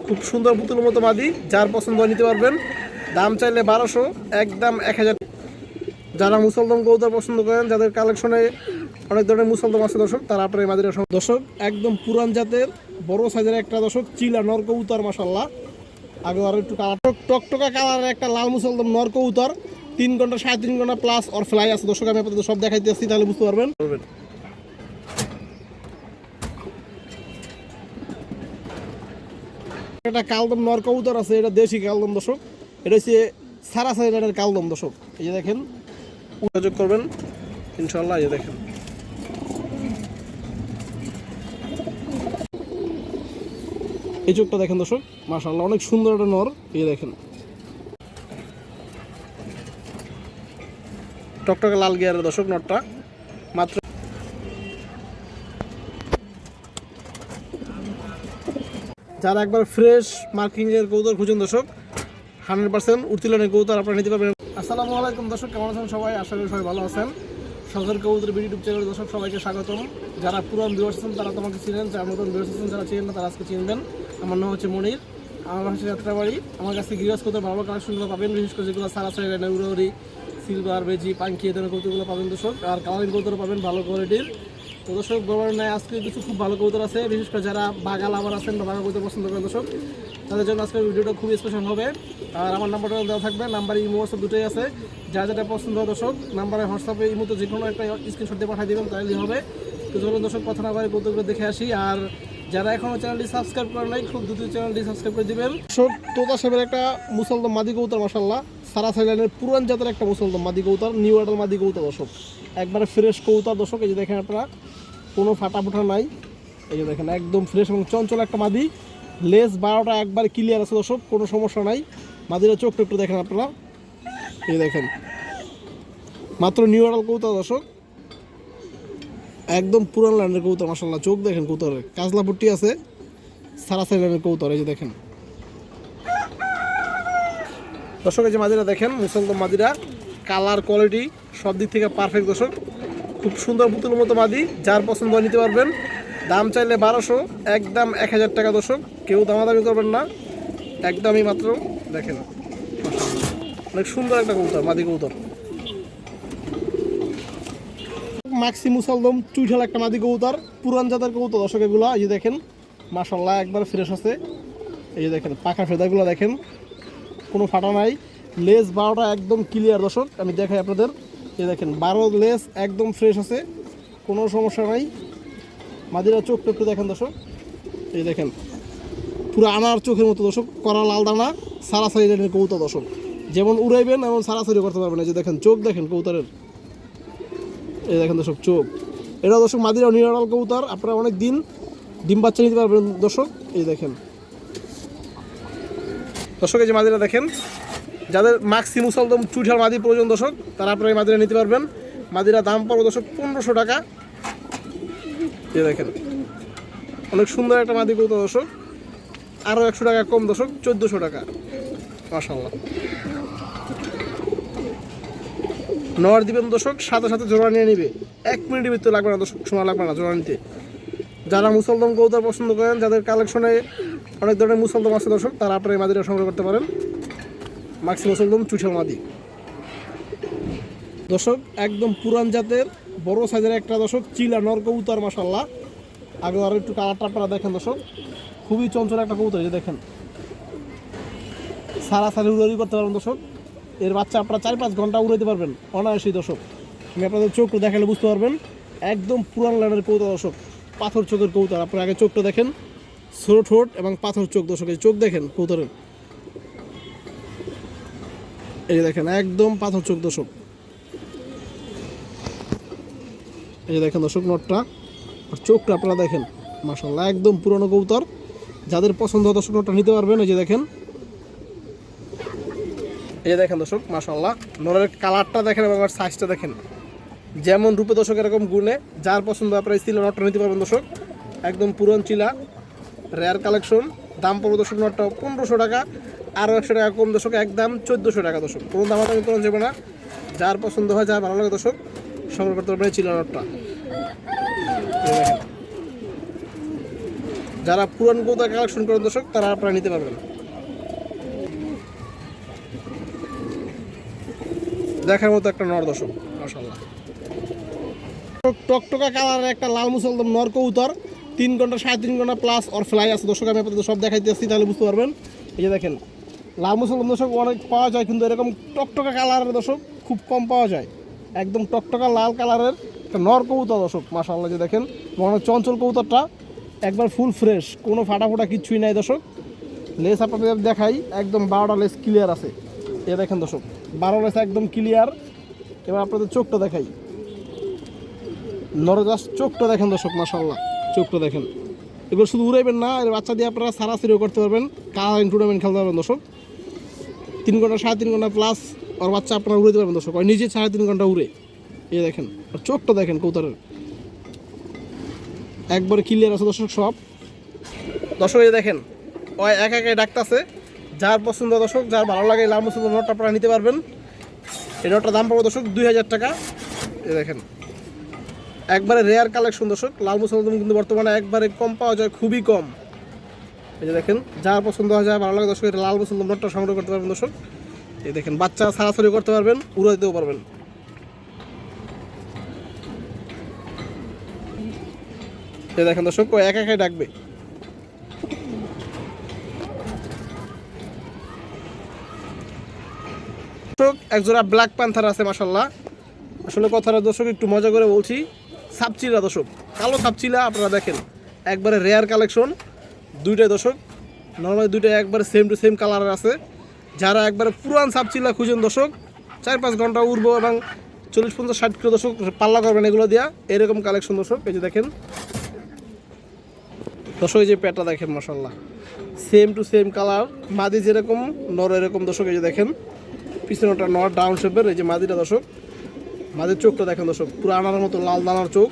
খুব সুন্দর পুতুলের মতো মাদি, যার পছন্দ নিতে পারবেন। দাম চাইলে 1200, একদম 1000। যারা মুসলদম কবুতর পছন্দ করেন, যাদের কালেকশনে অনেক ধরনের মুসলদম আছে দর্শক, তারা আপনার এই মাদিরা দর্শক একদম পুরান জাতের বড় সাইজের একটা দর্শক চিলা নর কবুতর, মাশাআল্লাহ। আগে আরো একটু কালার টকটকা কালারের একটা লাল মুসলদম নর কবুতর, 3 ঘন্টা 3.5 ঘন্টা প্লাস ওর ফ্লাই আছে দর্শক। আমি আপনাদের সব দেখাইতে আসছি, তাহলে বুঝতে পারবেন। একটা কালদম নর কবুতর আছে, এটা দেশি কালদম দর্শক। এটা হচ্ছে সারা সাইডের কালদম দর্শক। এই যে দেখেন, যোগাযোগ করবেন ইনশাআল্লাহ। এই যে দেখেন, এই চোখটা দেখেন দর্শক, মাশাআল্লাহ অনেক সুন্দর একটা নর। এই দেখেন টকটকে লাল গিয়ারের দর্শক নরটা, মাত্র। যারা একবার ফ্রেশ মার্কিং এর কবুতর খুঁজেন দর্শক, 100% উঠতিলানের কবুতর আপনারা নিতে পারবেন। আসসালামু আলাইকুম দর্শক, কেমন আছেন সবাই? আশা করি সবাই ভালো আছেন। শখের কবুতর ইউটিউব চ্যানেল দর্শক সবাইকে স্বাগতম। যারা পুরান ভিউয়ার্স আছেন তারা তোমাকে চিনেন, যারা নতুন ভিউয়ার্স আছেন যারা চিনেন না তারা আজকে চিনবেন। আমার নাম হচ্ছে মনির, আমার হচ্ছে যাত্রাবাড়ি। আমার কাছে গৃহস্থ কবুতর ভালো কালেকশনগুলো পাবেন, বিশেষ করে যেগুলো সারা সাইড উড়ি, সিলভার, বেজি, পাঙ্কি এ ধরনের কবুতরগুলো পাবেন দর্শক। আর কালারিং কবুতর পাবেন ভালো কোয়ালিটির। তো দর্শক বরাবর নয়, আজকে কিছু খুব ভালো কবুতর আছে, বিশেষ করে যারা বাঘা লাভার আছেন বা বাঘা কবুতর পছন্দ করেন দর্শক, তাদের জন্য আজকের ভিডিওটা খুবই স্পেশাল হবে। আর আমার নাম্বারটা দেওয়া থাকবে, নাম্বার ইমো হোয়াটসঅ্যাপ দুটোই আছে। যা যেটা পছন্দ হয় দর্শক, নাম্বারে হোয়াটসঅ্যাপে ইমোতে যে কোনো একটা স্ক্রিনশট দিয়ে পাঠিয়ে দেবেন, তাহলেই হবে। তো চলুন দর্শক, কথা না বলে কবুতরগুলো দেখে আসি। আর যারা এখনও চ্যানেলটি সাবস্ক্রাইব করেন নাই, খুব দ্রুত চ্যানেলটি সাবস্ক্রাইব করে দিবেন। দর্শক তোতা সাহেবের একটা মুসলদম মাদি কবুতর, মাশাআল্লাহ সারা সাইলানের পুরান জাতের একটা মুসলদম মাদি কবুতর, নিউ অ্যাডাল মাদি কবুতর দর্শক, একবারে ফ্রেশ কবুতর দর্শক। এই যে দেখেন আপনারা, কোনো ফাটা ফুটা নাই। এই যে দেখেন একদম ফ্রেশ এবং চঞ্চল একটা মাদি, লেস 12টা একবার ক্লিয়ার আছে দর্শক, কোনো সমস্যা নাই। মাদিরা চোখটা একটু দেখেন আপনারা, এই দেখেন মাত্র নিউ অ্যাডাল কবুতর দর্শক, একদম পুরান ল্যান্ডের কবুতর, মাশাআল্লাহ চোখ দেখেন কবুতরের, কাজলা পুট্টি আছে, সারা সাইলানের কবুতর। এই যে দেখেন দর্শক, এই যে মাদিরা দেখেন মুসলদম মাদিরা, কালার কোয়ালিটি সব দিক থেকে পারফেক্ট দর্শক। খুব সুন্দর পুতুলের মতো মাদি, যার পছন্দ নিতে পারবেন। দাম চাইলে 1200, একদম 1000 টাকা দর্শক। কেউ দামাদামি করবেন না, একদমই মাত্র। দেখেন অনেক সুন্দর একটা কবুতর, মাদি কবুতর, মাক্সি মুসলদম চুইঠাল একটা মাদি কবুতর, পুরান জাতের কবুতর দর্শক এগুলো। এই যে দেখেন মাশাআল্লাহ একবার ফ্রেশ আছে। এই যে দেখেন পাখা ফেদাগুলো দেখেন, কোনো ফাটা নাই। লেস 12টা একদম ক্লিয়ার দর্শক, আমি দেখাই আপনাদের। এই দেখেন 12 লেস একদম ফ্রেশ আছে, কোনো সমস্যা নাই। মাদিরা চোখটা একটু দেখেন দর্শক, এই দেখেন পুরো আনার চোখের মতো দর্শক, করা লাল দানা, সারা সাইডের কবুতর দর্শক। যেমন উড়াইবেন এমন সারাসারি করতে পারবেন। এই যে দেখেন চোখ দেখেন কবুতরের, এই দেখেন দর্শক চোখ। এটা দর্শক মাদিরা নিউরাল কবুতর, আপনারা অনেক দিন ডিম বাচ্চা নিতে পারবেন দর্শক। এই দেখেন দর্শক, এই যে মাদিরা দেখেন, যাদের মাক্সি মুসলদম চুইঠাল মাদি প্রয়োজন দর্শক, তারা আপনারা এই মাদিরা নিতে পারবেন। মাদিরা দাম পড়বে দর্শক 1500 টাকা। এই দেখেন অনেক সুন্দর একটা মাদি কবুতর দর্শক, আরও 100 টাকা কম দর্শক, 1400 টাকা। মাশাআল্লাহ নর দিবেন দর্শক, সাথে সাথে জোড়া নিয়ে নিবে, 1 মিনিটের ভিতরে লাগবে না দর্শক, সময় লাগবে না জোড়া নিতে। যারা মুসলদম কবুতর পছন্দ করেন, যাদের কালেকশনে অনেক ধরনের মুসলদম আছে দর্শক, তারা আপনারা এই মাদিরা সংগ্রহ করতে পারেন। মাক্সি মুসলদম চুইঠাল মাদি দর্শক, একদম পুরান জাতের বড় সাইজের একটা দর্শক চিলা নর কবুতর, মাশাআল্লাহ। আগে আরো একটু কালারটা আপনারা দেখেন দর্শক, খুবই চঞ্চল একটা কবুতর। এই দেখেন সারা সারি উড়াউড়ি করতে পারবেন দর্শক, এর বাচ্চা আপনারা 4-5 ঘন্টা উড়াইতে পারবেন অনায়াসই দর্শক। আমি আপনাদের চোখটা দেখালে বুঝতে পারবেন, একদম পুরান লাইনের কবুতর দর্শক, পাথর চোখের কবুতর। আপনারা আগে চোখটা দেখেন, ছোট ঠোঁট এবং পাথর চোখ দর্শক। এই চোখ দেখেন কবুতরের, এই যে দেখেন একদম পাথর চোখ দর্শক। এই যে দেখেন দর্শক নটটা, চোখটা আপনারা দেখেন, মাশাআল্লাহ একদম পুরনো কবুতর। যাদের পছন্দ হয় দর্শক নটটা নিতে পারবেন। এই যে দেখেন, এই যে দেখেন দর্শক মাশাআল্লাহ নরের কালারটা দেখেন এবং সাইজটা দেখেন, যেমন রূপে দর্শক এরকম গুণে। যার পছন্দ আপনারা এই চিলা নটটা নিতে পারবেন দর্শক, একদম পুরন চিলা, রেয়ার কালেকশন। দাম পড়বে দর্শক নটটা 1500 টাকা, আরও 100 টাকা কম দর্শক, একদম 1400 টাকা দর্শক। কোনো দামাদামি করা যাবে না, যার পছন্দ হয়, যার ভালো লাগে দর্শক সংগ্রহ করতে পারবেন এই চিলা নটটা। যারা পুরান কবুতর কালেকশন করেন দর্শক তারা আপনারা নিতে পারবেন। দেখার মতো একটা নর দর্শক মাশাআল্লাহ। টকটকা কালারের একটা লাল মুসলদম নর কবুতর, 3 ঘন্টা 3.5 ঘন্টা প্লাস ওর ফ্লাই আছে দর্শক। আমি আপনাদের সব দেখাইতে আসছি, তাহলে বুঝতে পারবেন। এই যে দেখেন লাল মুসলদম দর্শক অনেক পাওয়া যায়, কিন্তু এরকম টকটকা কালারের দর্শক খুব কম পাওয়া যায়। একদম টকটকা লাল কালারের একটা নর কবুতর দর্শক মাশাআল্লাহ। যে দেখেন অনেক চঞ্চল কবুতরটা, একবার ফুল ফ্রেশ, কোনো ফাটা ফোটা কিচ্ছুই নাই দর্শক। লেস আপনাদের দেখাই, একদম 12টা লেস ক্লিয়ার আছে। এ দেখেন দর্শক 12 লেস একদম ক্লিয়ার। এবার আপনাদের চোখটা দেখাই, নরজাস চোখটা দেখেন দর্শক মাশাআল্লাহ। চোখটা দেখেন, এগুলো শুধু উড়াইবেন না, এর বাচ্চা দিয়ে আপনারা সারাসারিও করতে পারবেন, কালারিং টুর্নামেন্ট খেলতে পারবেন দর্শক। 3 ঘন্টা 3.5 ঘন্টা প্লাস ওর বাচ্চা আপনারা উড়াইতে পারবেন দর্শক। ওই নিজে 3.5 ঘন্টা উড়ে। এই দেখেন আর চোখটা দেখেন কবুতরের, একবারে ক্লিয়ার আছে দর্শক সব। দর্শক এই দেখেন ওই একাই ডাকতেছে, যার পছন্দ দর্শক, যার ভালো লাগে লাল মুসলদম নটটা আপনারা নিতে পারবেন। এই নটটার দাম পাবো দর্শক 2000 টাকা। এই দেখেন একবারে রেয়ার কালেকশন দর্শক, লাল মুসলদম কিন্তু বর্তমানে একবারে কম পাওয়া যায়, খুবই কম। এই যে দেখেন যার পছন্দ হয়, যার ভালো লাগে দর্শক, এটা লাল মুসলদম নটটা সংগ্রহ করতে পারবেন দর্শক। এই দেখেন বাচ্চা ছাড়াছাড়ি করতে পারবেন, উড়ে দিতেও পারবেন। এই দেখেন দর্শক ও একাই ডাকবে। একজোড়া ব্ল্যাক প্যান্থার আছে মাশাআল্লাহ। আসলে কথাটা দর্শক একটু মজা করে বলছি, সাপচিলা দর্শক, কালো সাপচিলা আপনারা দেখেন একবারে রেয়ার কালেকশন। দুইটাই দর্শক নর্মালি দুইটাই একবারে সেম টু সেম কালারের আছে। যারা একবারে পুরান সাপচিলা খুঁজেন দর্শক, 4-5 ঘন্টা উড়বো এবং 40-50-60 কিলো দর্শক পাল্লা করবেন এগুলো দিয়া, এরকম কালেকশন দর্শক। এই যে দেখেন দর্শক, এই যে পেটটা দেখেন মাশাআল্লাহ, সেম টু সেম কালার, মাদি যেরকম নর এরকম দর্শক। এই যে দেখেন পিছনেটা নর ডাউন শেপের। এই যে মাদিটা দর্শক, মাদির চোখটা দেখেন দর্শক, পুরো আনার মতো লাল দানার চোখ।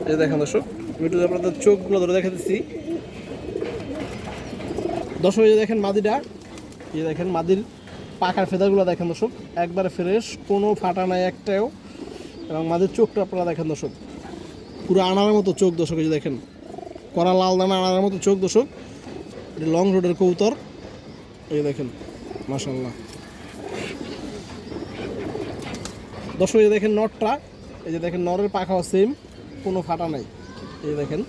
এই যে দেখেন দর্শক, ভিডিওতে আপনাদের চোখগুলো ধরে দেখাতেছি দর্শক। এই যে দেখেন মাদিটা, এই যে দেখেন মাদির পাখার ফেদারগুলো দেখেন দর্শক, একবারে ফ্রেশ, কোনো ফাটা নাই একটাও। এবং মাদির চোখটা আপনারা দেখেন দর্শক, পুরো আনার মতো চোখ দর্শক। এই যে দেখেন কড়া লাল দানা আনার মতো চোখ দর্শক। এটা লং রোডের কবুতর। এই দেখেন মাশাআল্লাহ দর্শক। এই দেখেন নটটা, এই যে দেখেন নরের পাখাও সেম, কোনো ফাটা নাই। এই দেখেন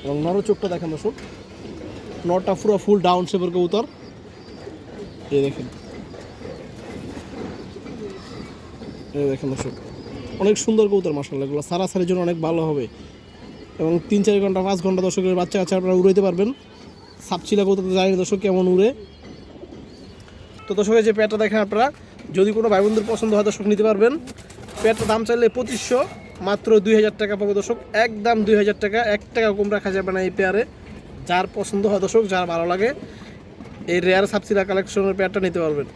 এবং নরের চোখটা দেখেন দর্শক, নটটা পুরো ফুল ডাউন শেপের কবুতর। এই দেখেন, এই দেখেন দর্শক অনেক সুন্দর কবুতর মাশাআল্লাহ। এগুলো সারাসারির জন্য অনেক ভালো হবে এবং 3-4 ঘন্টা 5 ঘন্টা দর্শকের বাচ্চা কাচ্চা আপনারা উড়াইতে পারবেন। সাপচিলা কবুতর তো জানি দর্শক কেমন উড়ে। তো দর্শকের যে পেটটা দেখেন আপনারা, যদি কোনো ভাই বন্ধুর পছন্দ হয় দর্শক নিতে পারবেন। পেটটা দাম চাইলে 2500, মাত্র 2000 টাকা পাবো দর্শক, একদম 2000 টাকা, 1 টাকা কম রাখা যাবে না এই পেয়ারে। যার পছন্দ হয় দর্শক, যার ভালো লাগে এই রেয়ার সাপচিলা কালেকশনের পেয়ারটা নিতে পারবেন।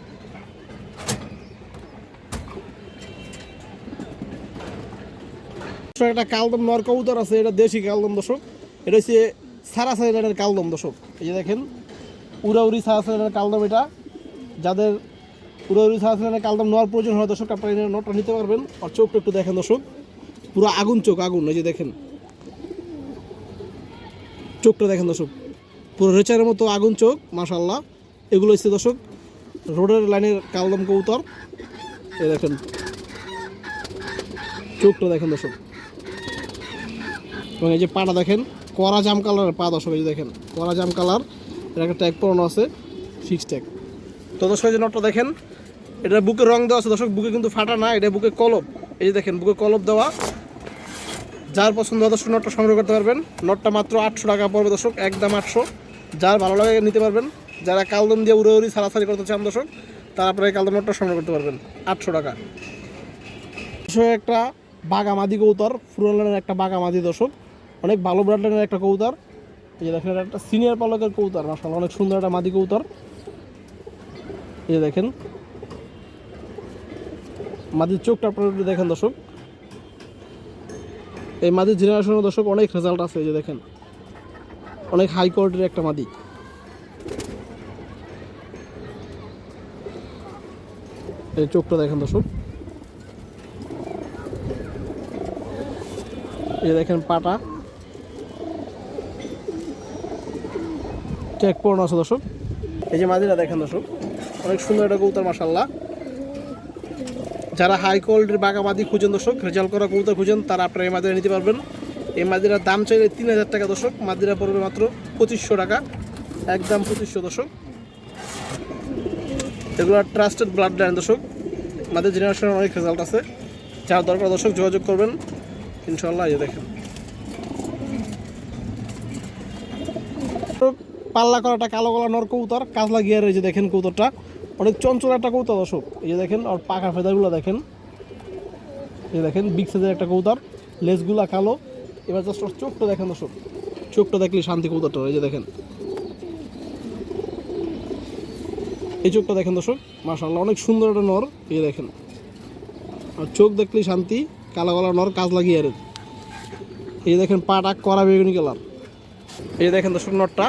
একটা কালদম নর কবুতর আছে, এটা দেশি কালদম দর্শক। এটা হচ্ছে সারাসাইডের কালদম দর্শক। এই যে দেখেন উড়াউড়ি সারাসাইডের কালদম। এটা যাদের উড়াউড়ি সারাসাইডের কালদম নেওয়ার প্রয়োজন হয় দর্শক, আপনারা এই নটটা নিতে পারবেন। আর চোখটা একটু দেখেন দর্শক, পুরো আগুন চোখ, আগুন। এই যে দেখেন চোখটা দেখেন দর্শক, পুরো রেচারের মতো আগুন চোখ মাশাআল্লাহ। এগুলো হচ্ছে দর্শক রোডের লাইনের কালদম কবুতর। এই দেখেন চোখটা দেখেন দর্শক, এবং এই যে পাটা দেখেন কড়া জাম কালারের পা দর্শক। এই যে দেখেন কড়া জাম কালার, এটা একটা ট্যাগ পরানো আছে, ফিক্স ট্যাগ। তো দর্শক এই যে নটটা দেখেন, এটা বুকে রং দেওয়া আছে দর্শক, বুকে কিন্তু ফাটা না, এটা বুকে কলপ। এই যে দেখেন বুকে কলপ দেওয়া। যার পছন্দ হয় দর্শক নটটা সংগ্রহ করতে পারবেন। নটটা মাত্র 800 টাকা পড়বে দর্শক, একদম 800। যার ভালো লাগে নিতে পারবেন। যারা কালদম দিয়ে উড়ে উড়ি সারাসারি করতে চান দর্শক, তারা আপনারা এই কালদম নটটা সংগ্রহ করতে পারবেন 800 টাকা। একটা বাগামাদি কবুতর, ফুরলানের একটা বাগামাদি দর্শক, অনেক ভালো ব্র্যান্ডের একটা কবুতর। এই যে দেখেন একটা সিনিয়র পালকের কবুতর মাশাআল্লাহ, অনেক সুন্দর একটা মাদি কবুতর। এই যে দেখেন মাদির চোখটা আপনারা একটু দেখেন দর্শক। এই মাদির জেনারেশনের দর্শক অনেক রেজাল্ট আছে। এই যে দেখেন অনেক হাই কোয়ালিটির একটা মাদি। এই চোখটা দেখেন দর্শক, এই দেখেন পাটা চেক পড়ানো আছে দর্শক। এই যে মাদিরা দেখেন দর্শক, অনেক সুন্দর একটা কবুতর মাশাআল্লাহ। যারা হাই কোয়ালিটির বাঘা মাদি খুঁজেন দর্শক, রেজাল্ট করা কবুতর খুঁজেন, তারা আপনারা এই মাদিরা নিতে পারবেন। এই মাদিরার দাম চাইলে 3000 টাকা দর্শক, মাদিরা পড়বে মাত্র 2500 টাকা, একদম 2500 দর্শক। এগুলো ট্রাস্টেড ব্লাড লাইন দর্শক, আমাদের জেনারেশনের অনেক রেজাল্ট আছে। যার দরকার দর্শক যোগাযোগ করবেন ইনশাআল্লাহ। এই দেখেন পাল্লা করা একটা কালো গলা নর কবুতর, কাজলা গিয়ার। এই যে দেখেন কবুতরটা অনেক চঞ্চল একটা কবুতর দর্শক। এই যে দেখেন আর পাখা ফেদারগুলো দেখেন, এই দেখেন বিগ সাইজের একটা কবুতর, লেজগুলা কালো। এবার জাস্ট চোখটা দেখেন দর্শক, চোখটা দেখলে শান্তি কবুতরটা। এই যে দেখেন এই চোখটা দেখেন দর্শক মাশাআল্লাহ, অনেক সুন্দর একটা নর। এই দেখেন আর চোখ দেখলেই শান্তি, কালো গলা নর, কাজলা গিয়ারের। এই দেখেন পাটা করা বেগুনি কালার। এই দেখেন দর্শক নরটা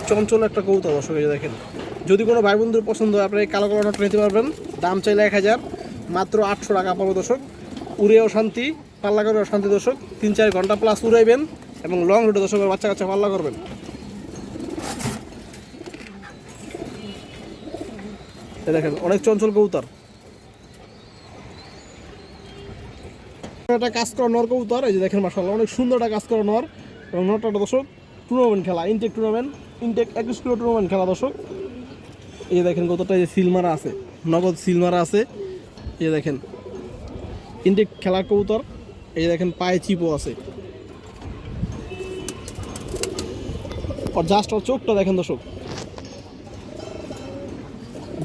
চঞ্চল একটা কবুতর দর্শক। এই দেখেন যদি কোনো ভাই বন্ধুর পছন্দ হয় আপনারা এই কালো কালো নটটা নিতে পারবেন। দাম চাইলে 1000, মাত্র 800 টাকা পাবো দর্শক। উড়েও শান্তি, পাল্লা করেও শান্তি দর্শক। 3-4 ঘন্টা প্লাস উড়াইবেন এবং লং রুটে দর্শক বাচ্চা কাচ্চা পাল্লা করবেন। এই দেখেন অনেক চঞ্চল কবুতর, একটা কাজ করা নর কবুতর। এই যে দেখেন মাশাআল্লাহ অনেক সুন্দর একটা কাজ করা নর। এবং নটটা দর্শক টুর্নামেন্ট খেলা, ইনটেক টুর্নামেন্ট, ইনটেক 21 কিলো টুর্নামেন্ট খেলা দর্শক। এই যে দেখেন কতটা, এই যে সিলমারা আছে, নগদ সিলমারা আছে। এই যে দেখেন ইনটেক খেলার কবুতর। এই যে দেখেন পায়ে চিপও আছে। আর জাস্ট ওর চোখটা দেখেন দর্শক।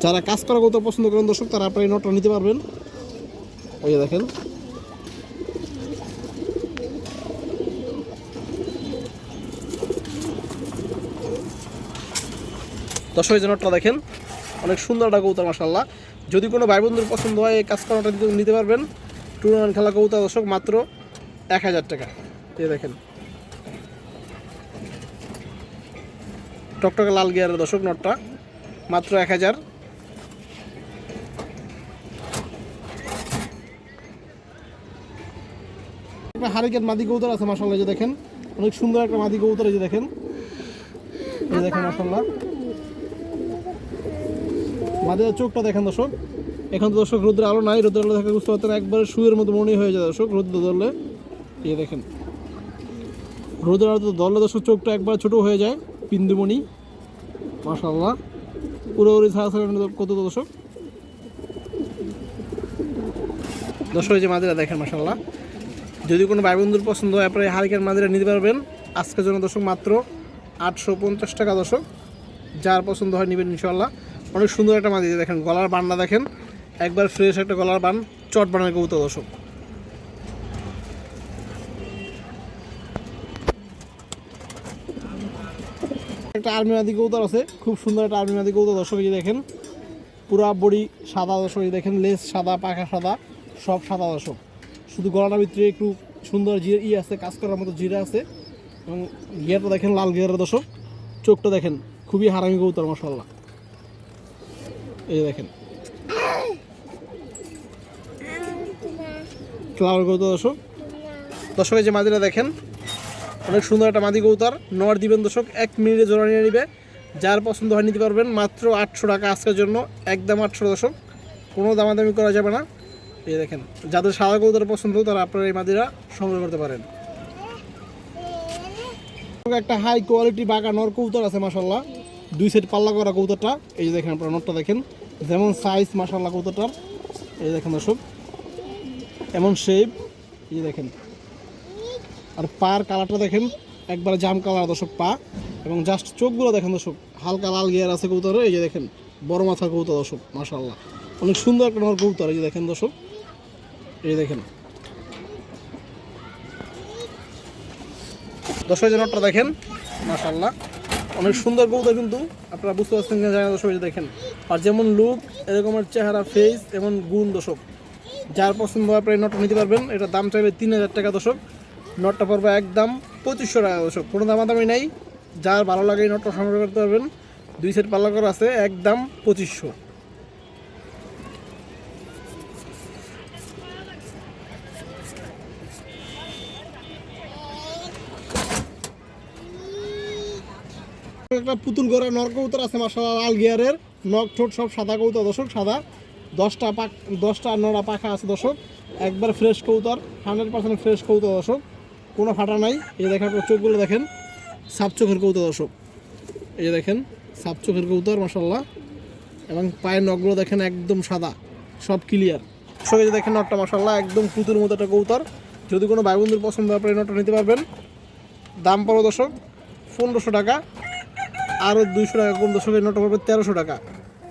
যারা কাজ করা কবুতর পছন্দ করেন দর্শক, তারা আপনারা এই নটটা নিতে পারবেন। এই যে দেখেন দর্শক, এই যে নটটা দেখেন অনেক সুন্দর একটা কবুতর মাশাআল্লাহ। যদি কোনো ভাই বন্ধুর পছন্দ হয় এই কাজ করাটা নিতে পারবেন। টুর্নামেন্ট খেলা কবুতর দর্শক, মাত্র 1000 টাকা। এই দেখেন টকটকে লাল গিয়ারের দর্শক নটটা, মাত্র 1000। একটা হারিকেন মাদি কবুতর আছে মাশাআল্লাহ। এই যে দেখেন অনেক সুন্দর একটা মাদি কবুতর। এই যে দেখেন, এই দেখেন মাশাআল্লাহ মাদির চোখটা দেখেন দর্শক। এখন তো দর্শক রোদ্রের আলো নাই, রোদ্রের আলো দেখে বুঝতে পারতেন একবারে শুয়ের মতো মনে হয়ে যায় দর্শক রোদ্র ধরলে। এই দেখেন রোদ্রের আলো ধরলে দর্শক চোখটা একবার ছোট হয়ে যায়, বিন্দুমণি মাশাআল্লাহ। পুরোপুরি ছাড়া ছাড়া কত দর্শক। দর্শক এই যে মাদিরা দেখেন মাশাআল্লাহ। যদি কোনো ভাই বন্ধুর পছন্দ হয় আপনারা এই হারিকেন মাদিরা নিতে পারবেন আজকের জন্য দর্শক, মাত্র 850 টাকা দর্শক। যার পছন্দ হয় নেবেন ইনশাআল্লাহ। অনেক সুন্দর একটা মাদি। দেখেন গলার বানটা দেখেন, একবার ফ্রেশ একটা গলার বান, চট বানের কবুতর দর্শক। একটা আর্মি মাদি কবুতর আছে, খুব সুন্দর একটা আর্মি মাদি কবুতর দর্শক। এই দেখেন পুরা বডি সাদা দর্শক। এই দেখেন লেজ সাদা, পাখা সাদা, সব সাদা দর্শক। শুধু গলাটার ভিতরে একটু সুন্দর জিরা আছে, কাজ করার মতো জিরা আছে। এবং গিয়ারটা দেখেন লাল গিয়ারের দর্শক। চোখটা দেখেন খুবই হারামি কবুতর মাশাআল্লাহ। এই দেখেন ক্লাউড কবুতর দর্শক। দর্শক এই যে মাদিরা দেখেন অনেক সুন্দর একটা মাদি কবুতর। নর দিবেন দর্শক, 1 মিনিটে জোড়া নিয়ে নিবে। যার পছন্দ হয় নিতে পারবেন, মাত্র 800 টাকা আজকের জন্য, একদম 800 দর্শক, কোনো দামাদামি করা যাবে না। এই দেখেন যাদের সাদা কবুতর পছন্দ তারা আপনারা এই মাদিরা সংগ্রহ করতে পারেন। একটা হাই কোয়ালিটি বাঘা নর কবুতর আছে মাশাআল্লাহ, 2 সেট পাল্লা করা কবুতরটা। এই যে দেখেন আপনারা নটটা দেখেন, যেমন সাইজ মাশাআল্লাহ কবুতরটার। এই দেখেন দর্শক এমন শেপ। এই দেখেন আর পার কালারটা দেখেন, একবারে জাম কালার দর্শক পা। এবং জাস্ট চোখগুলো দেখেন দর্শক, হালকা লাল গিয়ার আছে কবুতরে। এই যে দেখেন বড় মাথার কবুতর দর্শক মাশাআল্লাহ, অনেক সুন্দর একটা নর কবুতর। এই যে দেখেন দর্শক, এই দেখেন দর্শক যে নটটা দেখেন মাশাআল্লাহ, অনেক সুন্দর কবুতর কিন্তু আপনারা বুঝতে পারছেন কিনা জানেন দর্শক। এই দেখেন আর যেমন লুক এরকমের চেহারা, ফেস এবং গুণ দর্শক। যার পছন্দ হয় আপনারা এই নটটা নিতে পারবেন। এটা দাম চাইবে 3000 টাকা দর্শক। নটটা পড়বে একদম 2500 টাকা দর্শক, কোনো দামাদামি নেই। যার ভালো লাগে এই নটটা সংগ্রহ করতে পারবেন। 2 সেট পাল্লা করা আছে, একদম 2500। একটা পুতুল গড়া নর কবুতর আছে মাশাআল্লাহ, লাল গিয়ারের, নখ ঠোঁট সব সাদা কবুতর দর্শক, সাদা 10টা নড়া পাখা আছে দর্শক, একবার ফ্রেশ কবুতর, 100% ফ্রেশ কবুতর দর্শক, কোনো ফাটা নাই। এই দেখেন আপনার চোখগুলো দেখেন, সাপ চোখের কবুতর দর্শক, এই যে দেখেন সাপ চোখের কবুতর মাশাআল্লাহ, এবং পায়ের নখগুলো দেখেন একদম সাদা, সব ক্লিয়ার। সবাই যে দেখেন নটটা মাশাআল্লাহ একদম পুতুর মতো একটা কবুতর। যদি কোনো ভাই বন্ধুর পছন্দ হয় আপনি এই নটটা নিতে পারবেন। দাম পড়ো দর্শক 1500 টাকা, আরও 200 টাকা কম দর্শক, এই নটটা পড়বে 1300 টাকা।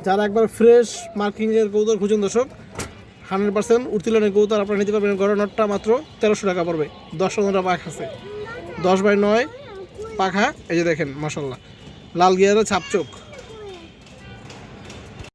যারা একবার ফ্রেশ মার্কিংয়ের কবুতর খুঁজুন দর্শক, 100% উত্তীর্ণের কবুতর আপনারা নিতে পারবেন। ঘরের নটটা মাত্র 1300 টাকা পড়বে। 10টা পাখা আছে, 10/9 পাখা, এই যে দেখেন মাশাআল্লাহ, লাল গিয়ারের ছাপ চোখ।